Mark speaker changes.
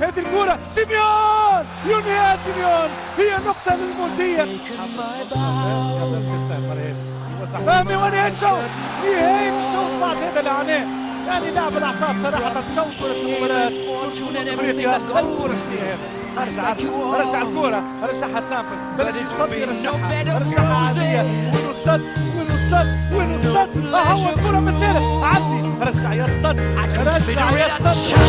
Speaker 1: هذه الكرة سيميون يونيا سيميون هي نقطة للمولدية. فهمي ونهاية الشوط، نهاية الشوط بعد هذا العناء، يعني لعب الأعصاب صراحة. شوط المباراة أفريقيا الكرة شنو هذا؟ رجع الكرة رجعها سامبل بلدي تصدي رجعها عادية. وين الصد هو الكرة ما زالت عدي رجع يا الصد رجع يا الصد